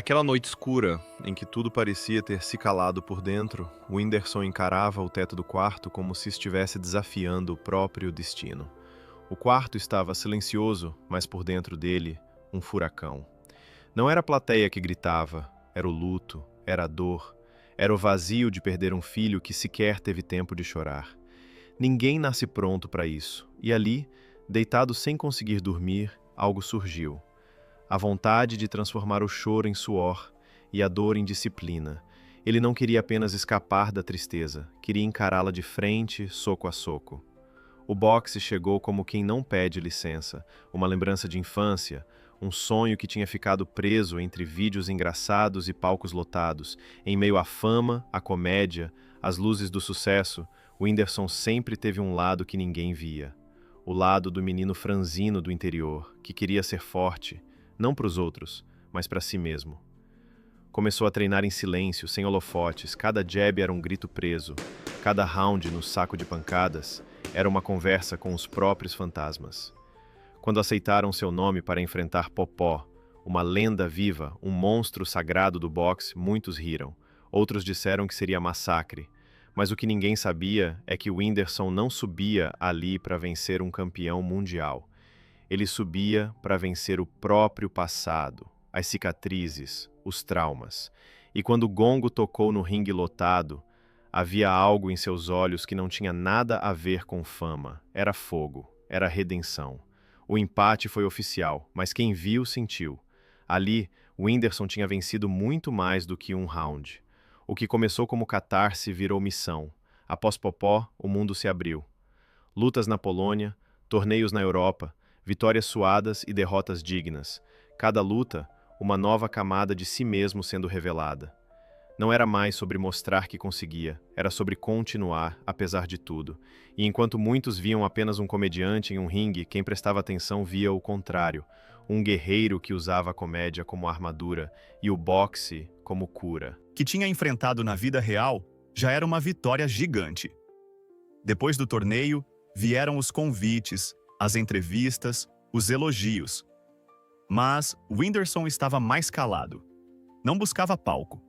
Naquela noite escura, em que tudo parecia ter se calado por dentro, Whindersson encarava o teto do quarto como se estivesse desafiando o próprio destino. O quarto estava silencioso, mas por dentro dele, um furacão. Não era a plateia que gritava, era o luto, era a dor, era o vazio de perder um filho que sequer teve tempo de chorar. Ninguém nasce pronto para isso, e ali, deitado sem conseguir dormir, algo surgiu. A vontade de transformar o choro em suor e a dor em disciplina. Ele não queria apenas escapar da tristeza, queria encará-la de frente, soco a soco. O boxe chegou como quem não pede licença, uma lembrança de infância, um sonho que tinha ficado preso entre vídeos engraçados e palcos lotados. Em meio à fama, à comédia, às luzes do sucesso, Whindersson sempre teve um lado que ninguém via. O lado do menino franzino do interior, que queria ser forte, não para os outros, mas para si mesmo. Começou a treinar em silêncio, sem holofotes, cada jab era um grito preso, cada round no saco de pancadas era uma conversa com os próprios fantasmas. Quando aceitaram seu nome para enfrentar Popó, uma lenda viva, um monstro sagrado do boxe, muitos riram. Outros disseram que seria massacre. Mas o que ninguém sabia é que o Whindersson não subia ali para vencer um campeão mundial. Ele subia para vencer o próprio passado, as cicatrizes, os traumas. E quando o gongo tocou no ringue lotado, havia algo em seus olhos que não tinha nada a ver com fama. Era fogo, era redenção. O empate foi oficial, mas quem viu, sentiu. Ali, o Whindersson tinha vencido muito mais do que um round. O que começou como catarse virou missão. Após Popó, o mundo se abriu. Lutas na Polônia, torneios na Europa, vitórias suadas e derrotas dignas. Cada luta, uma nova camada de si mesmo sendo revelada. Não era mais sobre mostrar que conseguia, era sobre continuar, apesar de tudo. E enquanto muitos viam apenas um comediante em um ringue, quem prestava atenção via o contrário. Um guerreiro que usava a comédia como armadura e o boxe como cura. Que tinha enfrentado na vida real, já era uma vitória gigante. Depois do torneio, vieram os convites, as entrevistas, os elogios. Mas Whindersson estava mais calado. Não buscava palco.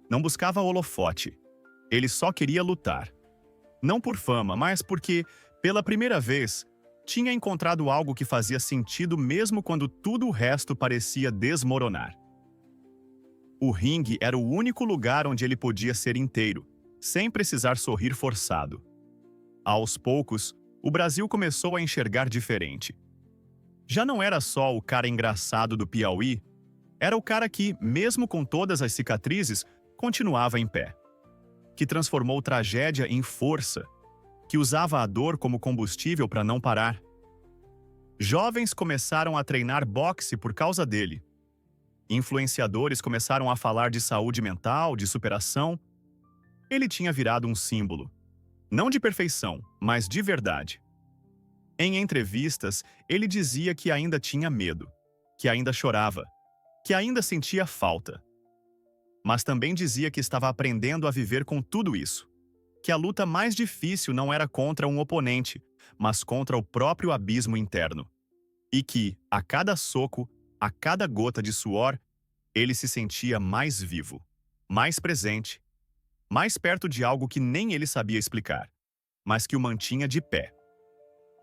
Não buscava holofote. Ele só queria lutar. Não por fama, mas porque, pela primeira vez, tinha encontrado algo que fazia sentido mesmo quando tudo o resto parecia desmoronar. O ringue era o único lugar onde ele podia ser inteiro, sem precisar sorrir forçado. Aos poucos, o Brasil começou a enxergar diferente. Já não era só o cara engraçado do Piauí, era o cara que, mesmo com todas as cicatrizes, continuava em pé. Que transformou tragédia em força, que usava a dor como combustível para não parar. Jovens começaram a treinar boxe por causa dele. Influenciadores começaram a falar de saúde mental, de superação. Ele tinha virado um símbolo. Não de perfeição, mas de verdade. Em entrevistas, ele dizia que ainda tinha medo, que ainda chorava, que ainda sentia falta. Mas também dizia que estava aprendendo a viver com tudo isso. Que a luta mais difícil não era contra um oponente, mas contra o próprio abismo interno. E que, a cada soco, a cada gota de suor, ele se sentia mais vivo, mais presente, mais perto de algo que nem ele sabia explicar, mas que o mantinha de pé.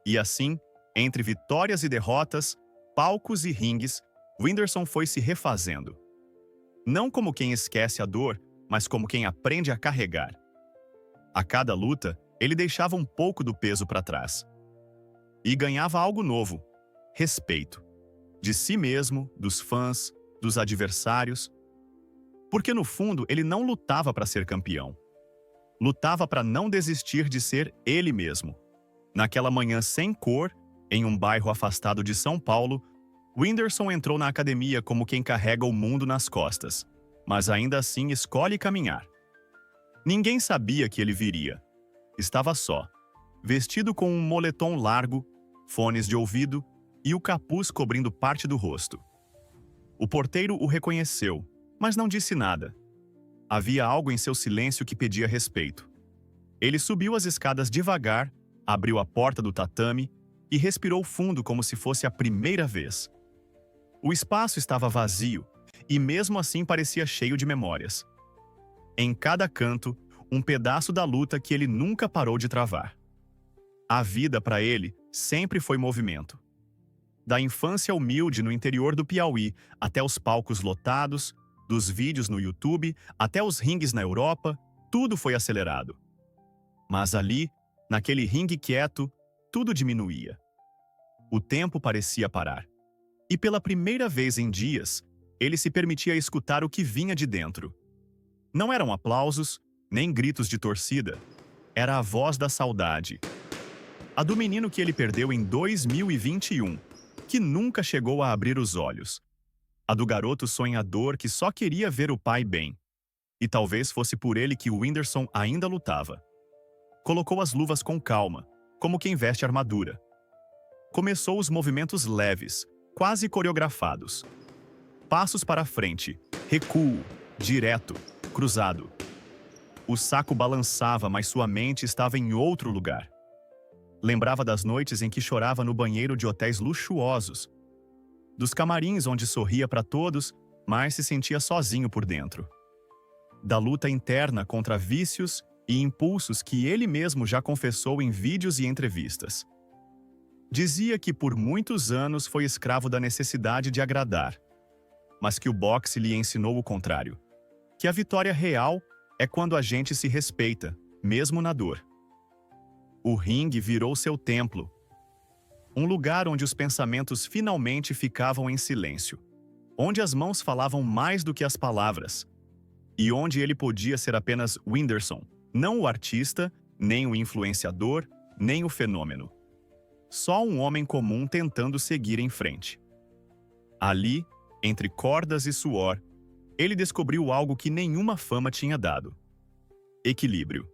E assim, entre vitórias e derrotas, palcos e ringues, Whindersson foi se refazendo. Não como quem esquece a dor, mas como quem aprende a carregar. A cada luta, ele deixava um pouco do peso para trás. E ganhava algo novo: respeito. De si mesmo, dos fãs, dos adversários. Porque no fundo ele não lutava para ser campeão. Lutava para não desistir de ser ele mesmo. Naquela manhã sem cor, em um bairro afastado de São Paulo, Whindersson entrou na academia como quem carrega o mundo nas costas, mas ainda assim escolhe caminhar. Ninguém sabia que ele viria. Estava só, vestido com um moletom largo, fones de ouvido e o capuz cobrindo parte do rosto. O porteiro o reconheceu, mas não disse nada. Havia algo em seu silêncio que pedia respeito. Ele subiu as escadas devagar, abriu a porta do tatame e respirou fundo como se fosse a primeira vez. O espaço estava vazio, e mesmo assim parecia cheio de memórias. Em cada canto, um pedaço da luta que ele nunca parou de travar. A vida, para ele, sempre foi movimento. Da infância humilde no interior do Piauí até os palcos lotados, dos vídeos no YouTube até os ringues na Europa, tudo foi acelerado. Mas ali, naquele ringue quieto, tudo diminuía. O tempo parecia parar. E pela primeira vez em dias, ele se permitia escutar o que vinha de dentro. Não eram aplausos, nem gritos de torcida. Era a voz da saudade. A do menino que ele perdeu em 2021, que nunca chegou a abrir os olhos. A do garoto sonhador que só queria ver o pai bem. E talvez fosse por ele que o Whindersson ainda lutava. Colocou as luvas com calma, como quem veste armadura. Começou os movimentos leves, quase coreografados. Passos para frente, recuo, direto, cruzado. O saco balançava, mas sua mente estava em outro lugar. Lembrava das noites em que chorava no banheiro de hotéis luxuosos, dos camarins onde sorria para todos, mas se sentia sozinho por dentro. Da luta interna contra vícios e impulsos que ele mesmo já confessou em vídeos e entrevistas. Dizia que por muitos anos foi escravo da necessidade de agradar, mas que o boxe lhe ensinou o contrário, que a vitória real é quando a gente se respeita, mesmo na dor. O ringue virou seu templo, um lugar onde os pensamentos finalmente ficavam em silêncio, onde as mãos falavam mais do que as palavras, e onde ele podia ser apenas Whindersson, não o artista, nem o influenciador, nem o fenômeno. Só um homem comum tentando seguir em frente. Ali, entre cordas e suor, ele descobriu algo que nenhuma fama tinha dado: equilíbrio.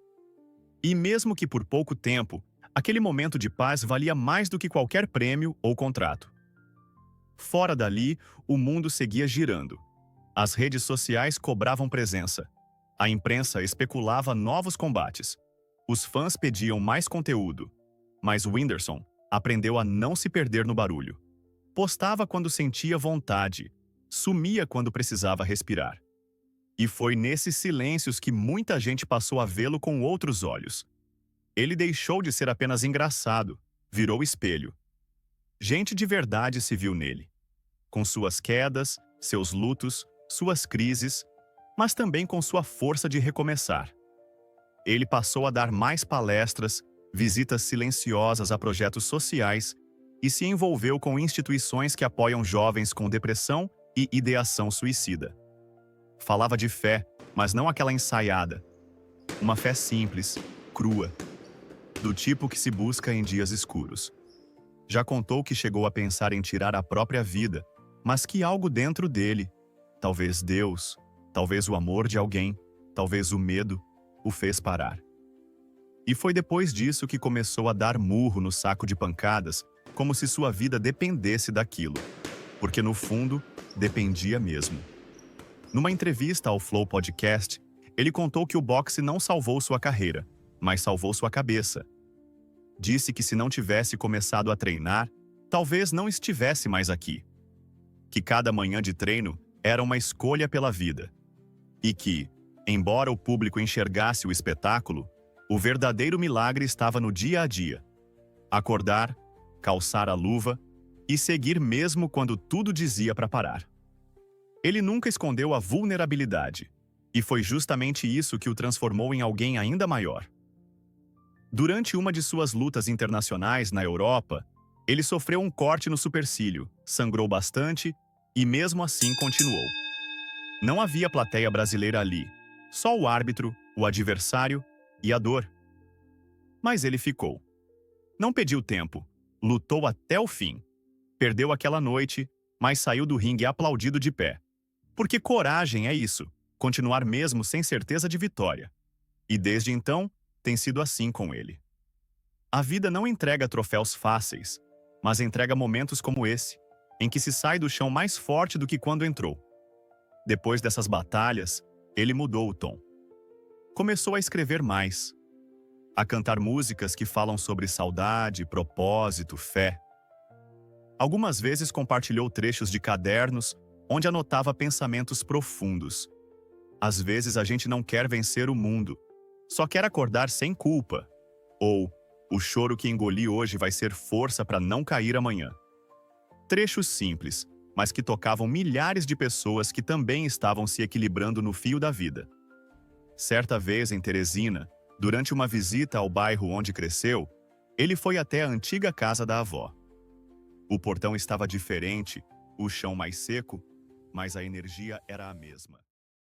E mesmo que por pouco tempo, aquele momento de paz valia mais do que qualquer prêmio ou contrato. Fora dali, o mundo seguia girando. As redes sociais cobravam presença. A imprensa especulava novos combates. Os fãs pediam mais conteúdo. Mas Whindersson aprendeu a não se perder no barulho. Postava quando sentia vontade. Sumia quando precisava respirar. E foi nesses silêncios que muita gente passou a vê-lo com outros olhos. Ele deixou de ser apenas engraçado, virou espelho. Gente de verdade se viu nele. Com suas quedas, seus lutos, suas crises, mas também com sua força de recomeçar. Ele passou a dar mais palestras, visitas silenciosas a projetos sociais e se envolveu com instituições que apoiam jovens com depressão e ideação suicida. Falava de fé, mas não aquela ensaiada. Uma fé simples, crua, do tipo que se busca em dias escuros. Já contou que chegou a pensar em tirar a própria vida, mas que algo dentro dele, talvez Deus, talvez o amor de alguém, talvez o medo, o fez parar. E foi depois disso que começou a dar murro no saco de pancadas, como se sua vida dependesse daquilo, porque no fundo, dependia mesmo. Numa entrevista ao Flow Podcast, ele contou que o boxe não salvou sua carreira, mas salvou sua cabeça. Disse que se não tivesse começado a treinar, talvez não estivesse mais aqui. Que cada manhã de treino era uma escolha pela vida. E que, embora o público enxergasse o espetáculo, o verdadeiro milagre estava no dia a dia. Acordar, calçar a luva e seguir mesmo quando tudo dizia para parar. Ele nunca escondeu a vulnerabilidade, e foi justamente isso que o transformou em alguém ainda maior. Durante uma de suas lutas internacionais na Europa, ele sofreu um corte no supercílio, sangrou bastante e mesmo assim continuou. Não havia plateia brasileira ali, só o árbitro, o adversário e a dor. Mas ele ficou. Não pediu tempo, lutou até o fim. Perdeu aquela noite, mas saiu do ringue aplaudido de pé. Porque coragem é isso, continuar mesmo sem certeza de vitória. E desde então, tem sido assim com ele. A vida não entrega troféus fáceis, mas entrega momentos como esse, em que se sai do chão mais forte do que quando entrou. Depois dessas batalhas, ele mudou o tom. Começou a escrever mais, a cantar músicas que falam sobre saudade, propósito, fé. Algumas vezes compartilhou trechos de cadernos onde anotava pensamentos profundos. Às vezes a gente não quer vencer o mundo, só quer acordar sem culpa. Ou, o choro que engoli hoje vai ser força para não cair amanhã. Trechos simples, mas que tocavam milhares de pessoas que também estavam se equilibrando no fio da vida. Certa vez em Teresina, durante uma visita ao bairro onde cresceu, ele foi até a antiga casa da avó. O portão estava diferente, o chão mais seco, mas a energia era a mesma.